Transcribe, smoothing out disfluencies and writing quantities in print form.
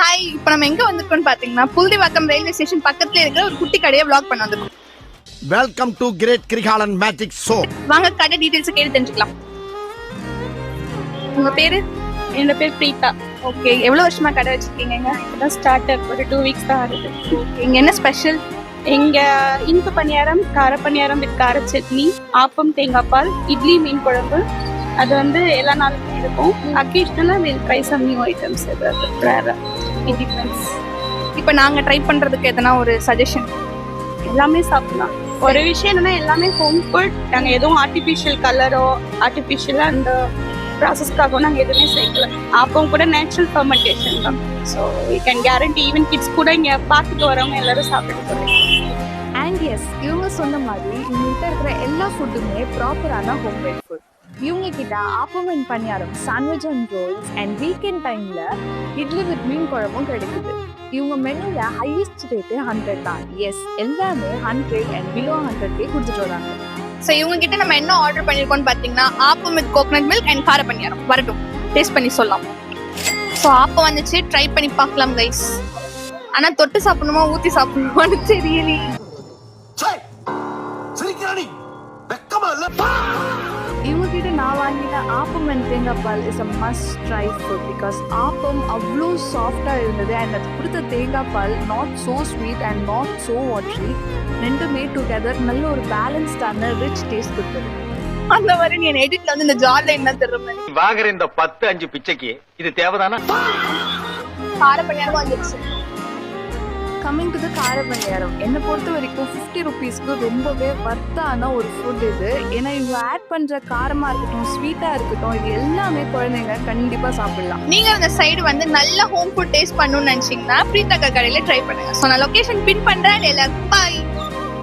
Hi, இப்போ நம்ம எங்க வந்திருக்கோம்னு பாத்தீங்கன்னா புல்திவாக்கம் ரயில்வே ஸ்டேஷன் பக்கத்துல இருக்கிற ஒரு குட்டி கடையை vlog பண்ண வந்திருக்கோம். Welcome to great Kirikalan magic show. வாங்க கடை டீடைல்ஸ் கேட்டு தெரிஞ்சுக்கலாம். உங்க பேரு? என்னோட பேர் பிரீதா. ஓகே, எவ்வளவு வருஷமா கடை வச்சிருக்கீங்க? இப்பதான் ஸ்டார்டர் ஒரு 2 வீக்ஸ் தான் ஆகுது. இங்க என்ன ஸ்பெஷல்? இங்க இனிப்பு பணியாரம், கார பணியாரம் வித் கார சட்னி, ஆப்பம், தேங்காய் பால், இட்லி, மீன் குழம்பு. அது வந்து எல்லா நாளுமே இருக்கும். அக்கேஷனலா will try some new items. It depends. இப்போ நாங்க ட்ரை பண்றதுக்கு எதனா ஒரு சஜஷன்? எல்லாமே சாப்பிடலாம். ஒரு விஷயம் என்னன்னா எல்லாமே ஹோம் ஃபுட். நாங்க எதுவும் ஆர்டிஃபிஷியல் கலரோ ஆர்டிஃபிஷியல் அந்த ப்ராசஸ்க்காகவும் நாங்கள் எதுவுமே சேர்க்கல. ஆப்பம் கூட நேச்சுரல் ஃபர்மெண்டேஷன் தான். So we can guarantee even kids கூட இங்கே பார்த்துட்டு வரவங்க எல்லாரும் சாப்பிட்டு போகிறோம். அண்ட் எஸ், இவங்க சொன்ன மாதிரி இவங்ககிட்ட இருக்கிற எல்லா ஃபுட்டுமே ப்ராப்பரான ஹோம்மேட் ஃபுட். இவங்க கிட்ட appam and paniyaram, sandwich and roles and weekend டைம்ல இட்லி வித் மீன் குழம்பும் கிடைக்குது. இவங்க மெனுல ஹையஸ்ட் ரேட்டு 100 தான். எஸ், எல்லாமே 100 அண்ட் பிலோ 100 கொடுத்துட்டு வராங்க. ஸோ இவங்க கிட்ட நம்ம என்ன ஆர்டர் பண்ணிருக்கோம்னு பாத்தீங்கன்னா appam with coconut milk and கார பணியாரம். வரட்டும், டேஸ்ட் பண்ணி சொல்லலாம். ஸோ ஆப்பம் வந்துச்சு, ட்ரை பண்ணி பார்க்கலாம் கைஸ். ஆனா தொட்டு சாப்பிடணுமா ஊத்தி சாப்பிடணுமான்னு தெரியல. இவங்க கிட்ட நான் வாங்கின ஆப்பம் அண்ட் தேங்காய் பால் is a must try food. Because appam அவ்வளோ சாஃப்டாக இருந்தது அண்ட் அது கொடுத்த தேங்காய் பால் not so sweet and not so watery. ரெண்டுமே டுகெதர் நல்ல ஒரு பேலன்ஸ்டான ரிச் டேஸ்ட் கொடுத்தது. அந்த மாதிரி நீ எடிட்ல வந்து இந்த ஜார்ல என்ன தர்ற மாதிரி வாங்குற இந்த 10-5 பிச்சைக்கு இது தேவைதானா? கார பணியாரம் வந்துருச்சு. கம்மிங் டு த கார பணியாரம், என்னை பொறுத்த வரைக்கும் 50 ருபீஸ்க்கு ரொம்பவே வர்த்தான ஒரு ஃபுட் இது. ஏன்னா இவங்க ஆட் பண்ற காரமா இருக்கட்டும், ஸ்வீட்டா இருக்கட்டும், இது எல்லாமே குழந்தைங்க கண்டிப்பா சாப்பிடலாம். நீங்க அந்த சைடு வந்து நல்ல ஹோம் ஃபுட் டேஸ்ட் பண்ணணும்னு நினைச்சீங்கன்னா பிரீதா கடையில ட்ரை பண்ணுங்க. ஸோ நான் லொகேஷன் பின் பண்றேன். எல்லாரும் பாய்.